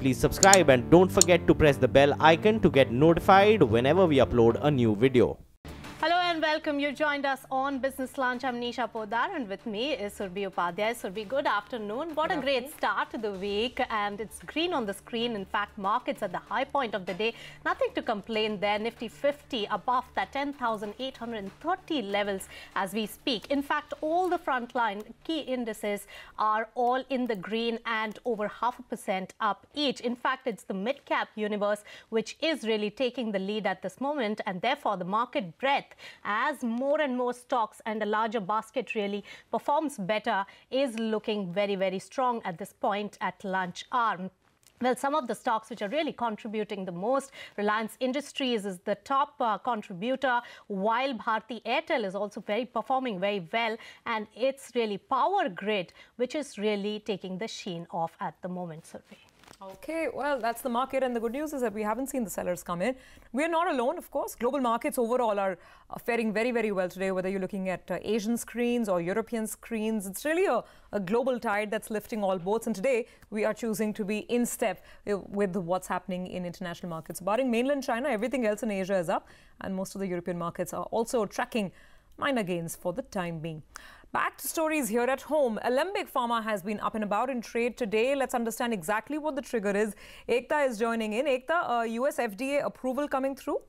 please subscribe and don't forget to press the bell icon to get notified whenever we upload a new video. Hello and welcome. You joined us on Business Lunch. I'm Nisha Podar and with me is Surbhi Upadhyay. Surbhi, good afternoon. What a great start to the week, and it's green on the screen. In fact, markets at the high point of the day. Nothing to complain there. Nifty 50 above that 10,830 levels as we speak. In fact, all the frontline key indices are all in the green and over 0.5% up each. In fact, it's the mid-cap universe which is really taking the lead at this moment, and therefore the market breadth, as more and more stocks and a larger basket really performs better, is looking very, very strong at this point at lunch hour. Well, some of the stocks which are really contributing the most, Reliance Industries is the top contributor, while Bharti Airtel is also performing very well, and it's really Power Grid which is really taking the sheen off at the moment, Surbhi. Okay, well, that's the market, and the good news is that we haven't seen the sellers come in. We're not alone, of course. Global markets overall are faring very, very well today, whether you're looking at Asian screens or European screens. It's really a global tide that's lifting all boats, and today we are choosing to be in step with what's happening in international markets. Barring mainland China, everything else in Asia is up, and most of the European markets are also tracking minor gains for the time being. Back to stories here at home. Alembic Pharma has been up and about in trade today. Let's understand exactly what the trigger is. Ekta is joining in. Ekta, US FDA approval coming through?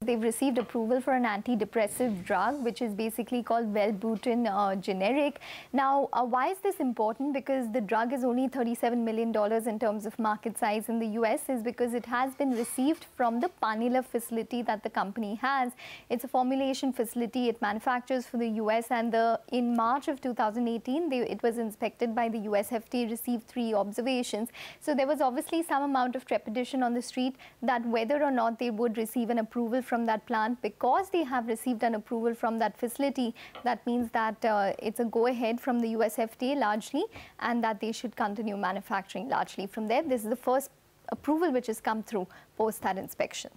They've received approval for an antidepressive drug, which is basically called Wellbutrin generic. Now, why is this important? Because the drug is only $37 million in terms of market size in the US, is because it has been received from the Panila facility that the company has. It's a formulation facility. It manufactures for the US, and in March of 2018, it was inspected by the US FDA, received 3 observations. So there was obviously some amount of trepidation on the street that whether or not they would receive an approval from that plant. Because they have received an approval from that facility, that means that it's a go-ahead from the US FDA largely, and that they should continue manufacturing largely from there. This is the first approval which has come through post that inspection.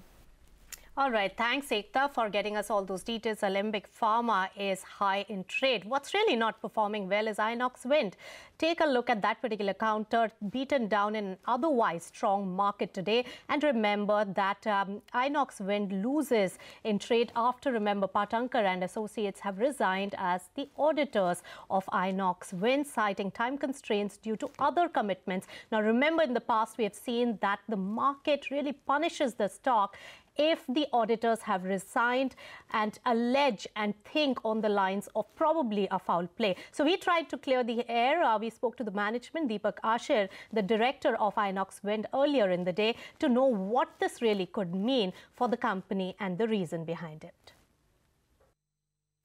All right, thanks Ekta for getting us all those details. Alembic Pharma is high in trade. What's really not performing well is Inox Wind. Take a look at that particular counter, beaten down in an otherwise strong market today. And remember that Inox Wind loses in trade after, remember, Patankar and Associates have resigned as the auditors of Inox Wind, citing time constraints due to other commitments. Now, remember, in the past, we have seen that the market really punishes the stock if the auditors have resigned and allege and think on the lines of probably a foul play. So we tried to clear the air. We spoke to the management, Deepak Ashir, the director of Inox Wind, earlier in the day to know what this really could mean for the company and the reason behind it.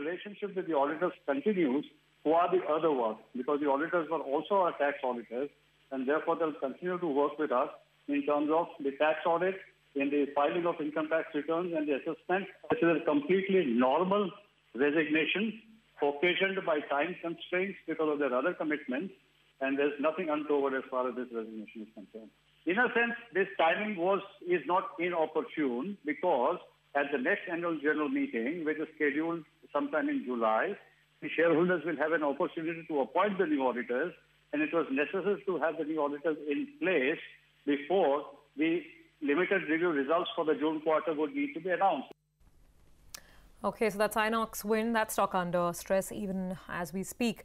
The relationship with the auditors continues. Who are the other ones? Because the auditors were also our tax auditors, and therefore they'll continue to work with us in terms of the tax audit, in the filing of income tax returns and the assessment. This is a completely normal resignation occasioned by time constraints because of their other commitments, and there's nothing untoward as far as this resignation is concerned. In a sense, this timing is not inopportune, because at the next annual general meeting, which is scheduled sometime in July, the shareholders will have an opportunity to appoint the new auditors, and it was necessary to have the new auditors in place before the limited review results for the June quarter would need to be announced. Okay, so that's Inox Wind. That stock under stress even as we speak.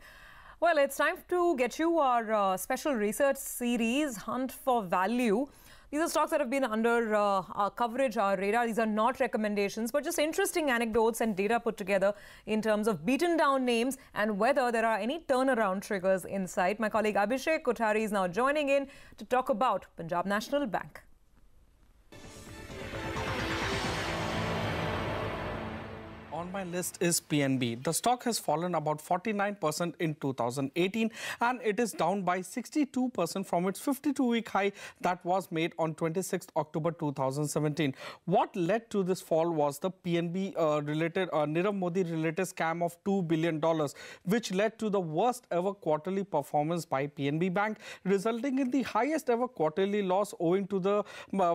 Well, it's time to get you our special research series, Hunt for Value. These are stocks that have been under our coverage, our radar. These are not recommendations, but just interesting anecdotes and data put together in terms of beaten down names and whether there are any turnaround triggers in sight. My colleague Abhishek Kothari is now joining in to talk about Punjab National Bank. On my list is PNB. The stock has fallen about 49% in 2018, and it is down by 62% from its 52-week high that was made on 26th October 2017. What led to this fall was the PNB related Nirav Modi related scam of $2 billion, which led to the worst ever quarterly performance by PNB Bank, resulting in the highest ever quarterly loss owing to the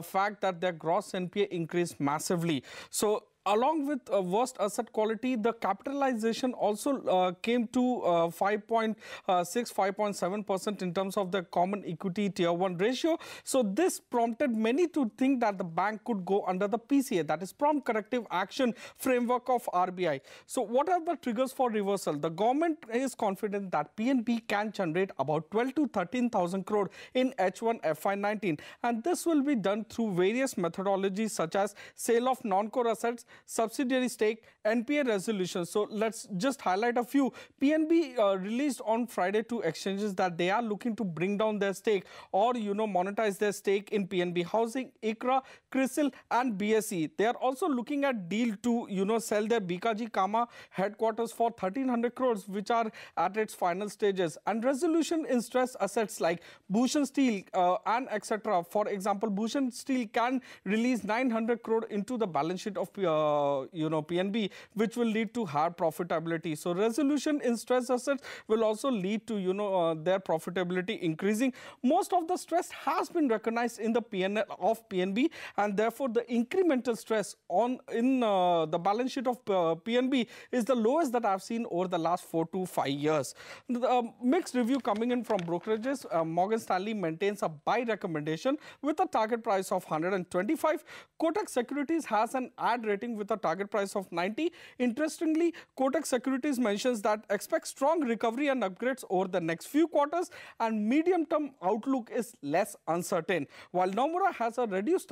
fact that their gross NPA increased massively. So along with worst asset quality, the capitalization also came to 5.7% in terms of the common equity tier 1 ratio. So this prompted many to think that the bank could go under the PCA, that is prompt corrective action framework of RBI. So what are the triggers for reversal? The government is confident that PNB can generate about 12 to 13,000 crore in H1 FY19, and this will be done through various methodologies such as sale of non-core assets, subsidiary stake, NPA resolution. So let's just highlight a few. PNB released on Friday to exchanges that they are looking to bring down their stake or monetize their stake in PNB Housing, ICRA, CRISIL and BSE. They are also looking at deal to sell their Bikaji Kama headquarters for 1300 crores, which are at its final stages, and resolution in stress assets like Bhushan Steel and etc. For example, Bhushan Steel can release 900 crore into the balance sheet of PNB, which will lead to higher profitability. So resolution in stress assets will also lead to their profitability increasing. Most of the stress has been recognized in the P&L of PNB, and therefore the incremental stress in the balance sheet of PNB is the lowest that I've seen over the last 4 to 5 years. The mixed review coming in from brokerages. Morgan Stanley maintains a buy recommendation with a target price of 125. Kotak Securities has an ad rating with a target price of 90. Interestingly, Kotak Securities mentions that expect strong recovery and upgrades over the next few quarters, and medium-term outlook is less uncertain. While Nomura has a reduced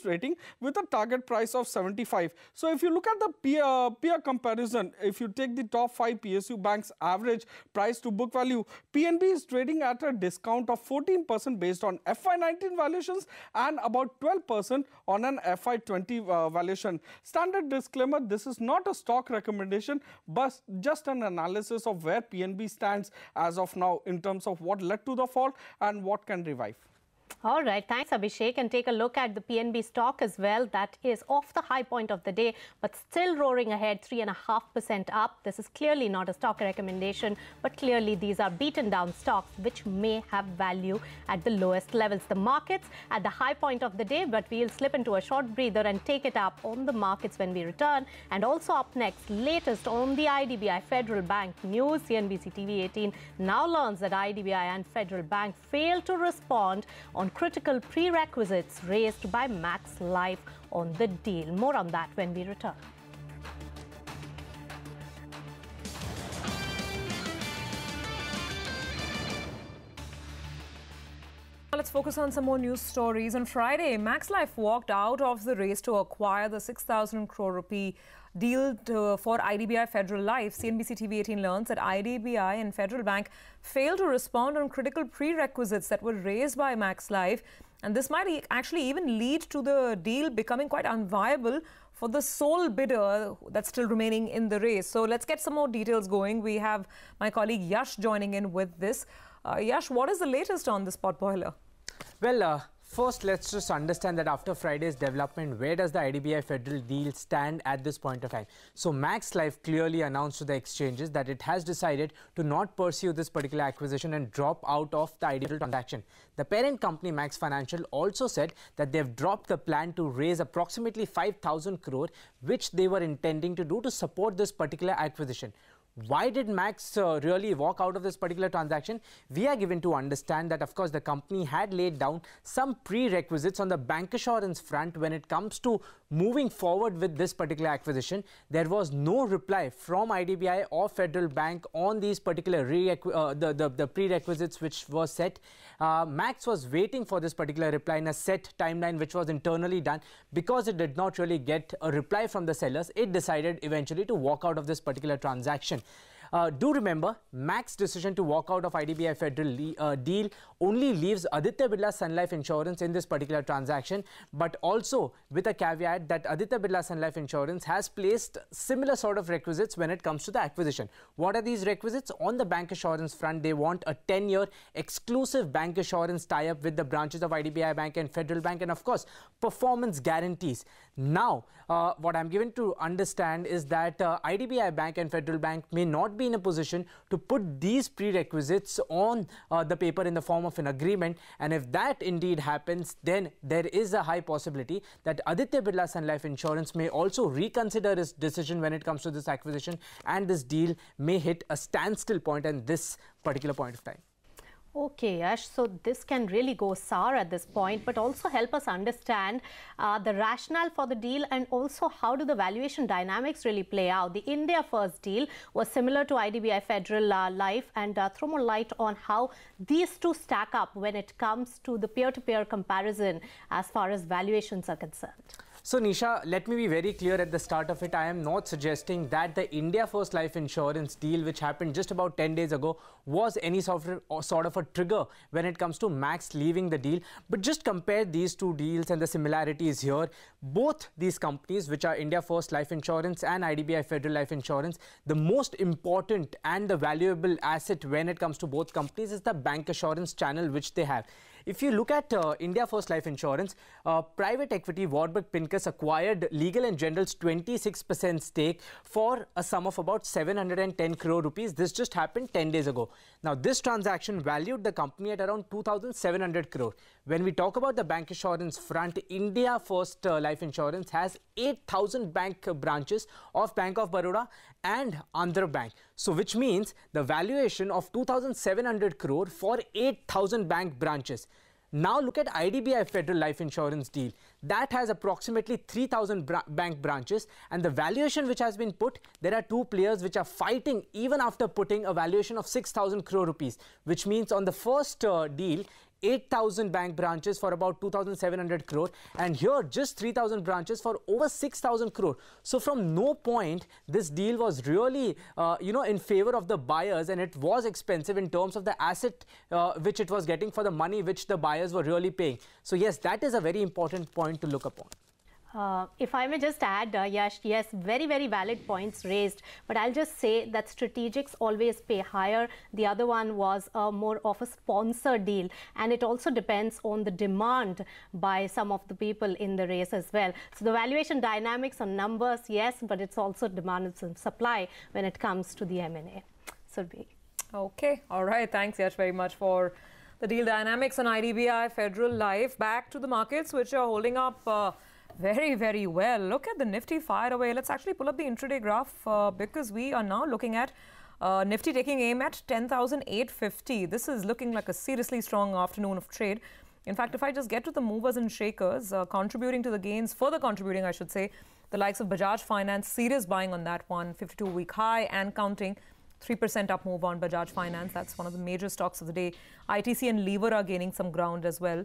rating with a target price of 75. So if you look at the peer comparison, if you take the top 5 PSU banks average price to book value, PNB is trading at a discount of 14% based on FY19 valuations and about 12% on an FY20 valuation. Standard disclaimer, this is not a stock recommendation, but just an analysis of where PNB stands as of now in terms of what led to the fall and what can revive. All right, thanks Abhishek, and take a look at the PNB stock as well. That is off the high point of the day, but still roaring ahead, 3.5% up. This is clearly not a stock recommendation, but clearly these are beaten down stocks which may have value at the lowest levels. The markets at the high point of the day, but we'll slip into a short breather and take it up on the markets when we return. And also up next, latest on the IDBI Federal Bank news. CNBC TV18 now learns that IDBI and Federal Bank failed to respond on critical prerequisites raised by Max Life on the deal. More on that when we return. Let's focus on some more news stories. On Friday, Max Life walked out of the race to acquire the 6,000 crore rupee deal for IDBI Federal Life. CNBC TV18 learns that IDBI and Federal Bank failed to respond on critical prerequisites that were raised by Max Life, and this might actually even lead to the deal becoming quite unviable for the sole bidder that's still remaining in the race. So let's get some more details going. We have my colleague Yash joining in with this. Yash, what is the latest on this potboiler? Well, first, let's just understand that after Friday's development, where does the IDBI Federal deal stand at this point of time? So Max Life clearly announced to the exchanges that it has decided to not pursue this particular acquisition and drop out of the IDBI transaction. The parent company, Max Financial, also said that they've dropped the plan to raise approximately 5,000 crore, which they were intending to do to support this particular acquisition. Why did Max really walk out of this particular transaction? We are given to understand that, of course, the company had laid down some prerequisites on the bancassurance front when it comes to moving forward with this particular acquisition. There was no reply from IDBI or Federal Bank on these particular the prerequisites which were set. Max was waiting for this particular reply in a set timeline which was internally done. Because it did not really get a reply from the sellers, it decided eventually to walk out of this particular transaction. Do remember, Max's decision to walk out of IDBI Federal deal only leaves Aditya Birla Sun Life Insurance in this particular transaction, but also with a caveat that Aditya Birla Sun Life Insurance has placed similar sort of requisites when it comes to the acquisition. What are these requisites? On the bank assurance front, they want a 10-year exclusive bank assurance tie-up with the branches of IDBI Bank and Federal Bank, and of course, performance guarantees. Now, what I'm given to understand is that IDBI Bank and Federal Bank may not not be in a position to put these prerequisites on the paper in the form of an agreement. And if that indeed happens, then there is a high possibility that Aditya Birla Sun Life Insurance may also reconsider its decision when it comes to this acquisition, and this deal may hit a standstill point at this particular point of time. Okay, Yash, so this can really go sour at this point, but also help us understand the rationale for the deal, and also how do the valuation dynamics really play out. The India First deal was similar to IDBI Federal Life, and throw more light on how these two stack up when it comes to the peer-to-peer comparison as far as valuations are concerned. So Nisha, let me be very clear at the start of it. I am not suggesting that the India First Life Insurance deal, which happened just about 10 days ago, was any sort of a trigger when it comes to Max leaving the deal. But just compare these two deals and the similarities here. Both these companies, which are India First Life Insurance and IDBI Federal Life Insurance, the most important and the valuable asset when it comes to both companies is the bank assurance channel which they have. If you look at India First Life Insurance, private equity Warburg Pincus acquired Legal & General's 26% stake for a sum of about 710 crore rupees. This just happened 10 days ago. Now, this transaction valued the company at around 2,700 crore. When we talk about the bank assurance front, India First Life Insurance has 8,000 bank branches of Bank of Baroda and Andhra Bank. So, which means the valuation of 2,700 crore for 8,000 bank branches. Now look at IDBI Federal Life Insurance deal. That has approximately 3,000 bank branches, and the valuation which has been put, there are two players which are fighting even after putting a valuation of 6,000 crore rupees, which means on the first deal, 8,000 bank branches for about 2,700 crore, and here just 3,000 branches for over 6,000 crore. So from no point this deal was really in favor of the buyers, and it was expensive in terms of the asset which it was getting for the money which the buyers were really paying. So yes, that is a very important point to look upon. If I may just add, Yash, yes, very, very valid points raised. But I'll just say that strategics always pay higher. The other one was more of a sponsor deal. And it also depends on the demand by some of the people in the race as well. So the valuation dynamics on numbers, yes, but it's also demand and supply when it comes to the M&A. Surbhi. Okay. All right. Thanks, Yash, very much for the deal dynamics on IDBI Federal Life. Back to the markets, which are holding up very, very well. Look at the Nifty fire away. Let's actually pull up the intraday graph because we are now looking at Nifty taking aim at 10,850. This is looking like a seriously strong afternoon of trade. In fact, if I just get to the movers and shakers, contributing to the gains, further contributing, I should say, the likes of Bajaj Finance, serious buying on that one, 52-week high and counting. 3% up move on Bajaj Finance. That's one of the major stocks of the day. ITC and Lever are gaining some ground as well.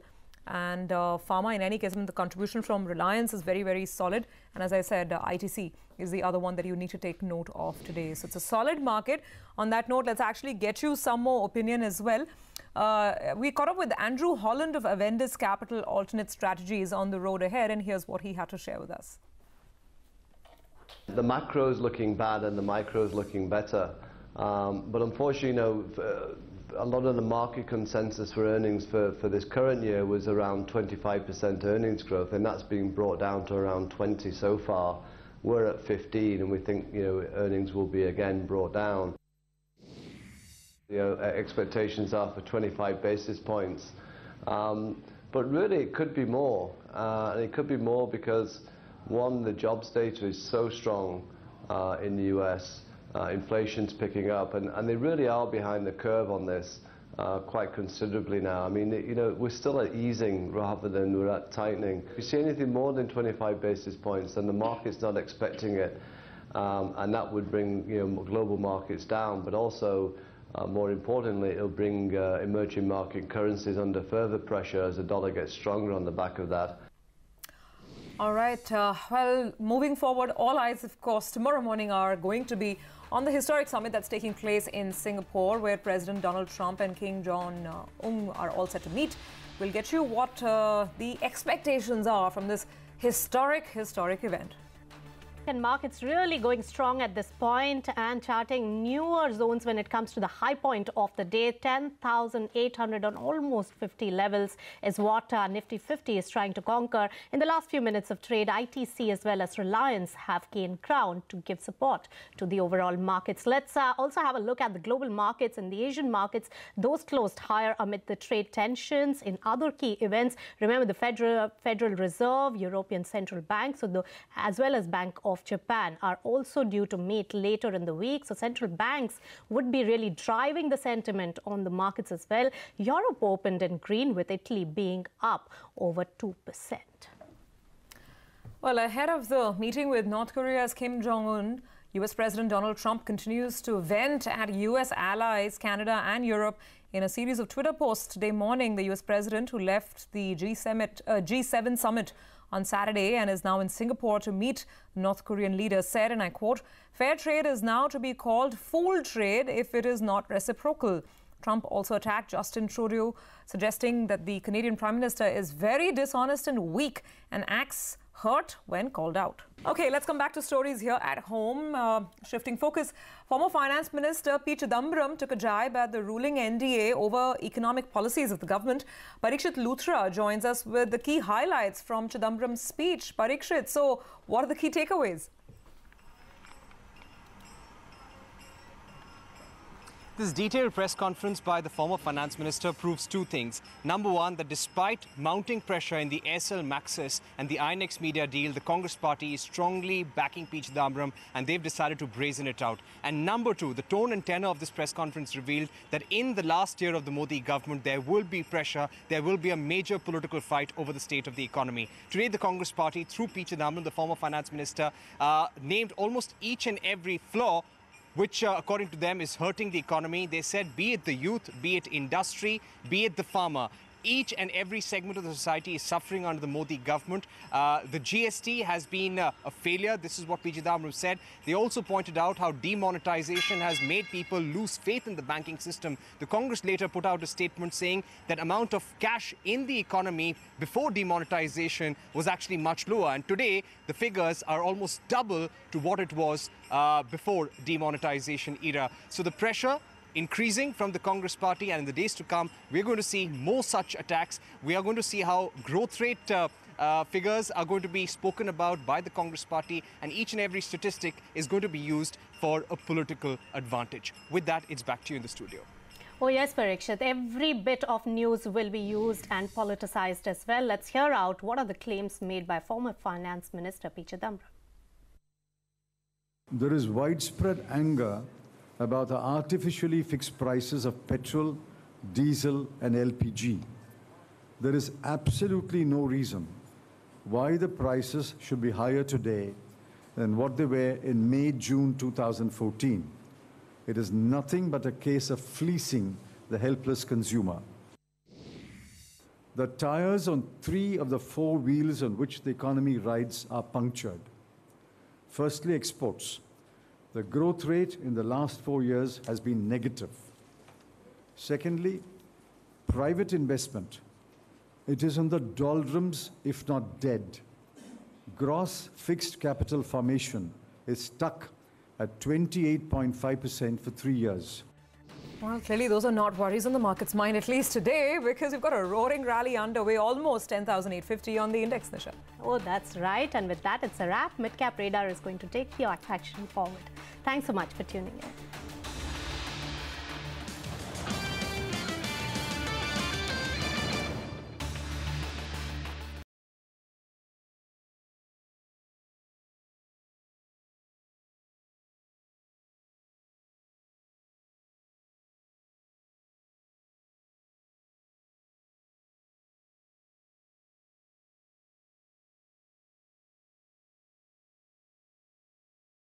And Pharma, in any case, I mean, the contribution from Reliance is very, very solid. And as I said, ITC is the other one that you need to take note of today. So it's a solid market. On that note, let's actually get you some more opinion as well. We caught up with Andrew Holland of Avendus Capital Alternate Strategies on the road ahead, and here's what he had to share with us. The macro is looking bad and the micro is looking better. But unfortunately, a lot of the market consensus for earnings for this current year was around 25% earnings growth, and that's being brought down to around 20 so far. We're at 15, and we think earnings will be again brought down. Expectations are for 25 basis points, but really it could be more, and it could be more because one, the jobs data is so strong in the US. Inflation's picking up, and they really are behind the curve on this quite considerably now. I mean, we're still at easing rather than we're at tightening. If you see anything more than 25 basis points, then the market's not expecting it, and that would bring global markets down, but also, more importantly, it'll bring emerging market currencies under further pressure as the dollar gets stronger on the back of that. All right. Well, moving forward, all eyes, of course, tomorrow morning are going to be on the historic summit that's taking place in Singapore, where President Donald Trump and King Jong-un are all set to meet. We'll get you what the expectations are from this historic event. And markets really going strong at this point and charting newer zones when it comes to the high point of the day. 10,800 on almost 50 levels is what Nifty 50 is trying to conquer. In the last few minutes of trade, ITC as well as Reliance have gained ground to give support to the overall markets. Let's also have a look at the global markets and the Asian markets. Those closed higher amid the trade tensions. In other key events, remember the Federal Reserve, European Central Bank, as well as Bank of Japan are also due to meet later in the week. So central banks would be really driving the sentiment on the markets as well. Europe opened in green with Italy being up over 2%. Well, ahead of the meeting with North Korea's Kim Jong-un, US President Donald Trump continues to vent at US allies, Canada and Europe. In a series of Twitter posts today morning, the US President, who left the G7 summit on Saturday and is now in Singapore to meet the North Korean leader, said, and I quote, "Fair trade is now to be called fool trade if it is not reciprocal." Trump also attacked Justin Trudeau, suggesting that the Canadian Prime Minister is very dishonest and weak and acts hurt when called out. Okay, let's come back to stories here at home. Shifting focus, former Finance Minister P. Chidambaram took a jibe at the ruling NDA over economic policies of the government. Parikshit Luthra joins us with the key highlights from Chidambaram's speech. Parikshit, so what are the key takeaways? This detailed press conference by the former finance minister proves two things. Number one, that despite mounting pressure in the Aircel Maxis and the INX Media deal, the Congress party is strongly backing P. Chidambaram and they've decided to brazen it out. And number two, the tone and tenor of this press conference revealed that in the last year of the Modi government, there will be pressure, there will be a major political fight over the state of the economy. Today, the Congress party, through P. Chidambaram, the former finance minister, named almost each and every flaw which, according to them, is hurting the economy. They said, be it the youth, be it industry, be it the farmer, each and every segment of the society is suffering under the Modi government. The GST has been a failure. This is what P. Chidambaram said. They also pointed out how demonetization has made people lose faith in the banking system. The Congress later put out a statement saying that amount of cash in the economy before demonetization was actually much lower. And today, the figures are almost double to what it was before demonetization era. So the pressure increasing from the Congress party, and in the days to come, we're going to see more such attacks. We are going to see how growth rate figures are going to be spoken about by the Congress party, and each and every statistic is going to be used for a political advantage. With that, it's back to you in the studio. Oh yes, Parikshit, every bit of news will be used and politicized as well. Let's hear out what are the claims made by former Finance Minister P. Chidambaram. There is widespread anger about the artificially fixed prices of petrol, diesel and LPG. There is absolutely no reason why the prices should be higher today than what they were in May, June 2014. It is nothing but a case of fleecing the helpless consumer. The tires on 3 of the 4 wheels on which the economy rides are punctured. Firstly, exports. The growth rate in the last 4 years has been negative. Secondly, private investment. It is in the doldrums, if not dead. Gross fixed capital formation is stuck at 28.5% for 3 years. Well, clearly those are not worries on the market's mind, at least today, because we've got a roaring rally underway, almost 10,850 on the index, Nisha. Oh, that's right. And with that, it's a wrap. Midcap Radar is going to take the action forward. Thanks so much for tuning in.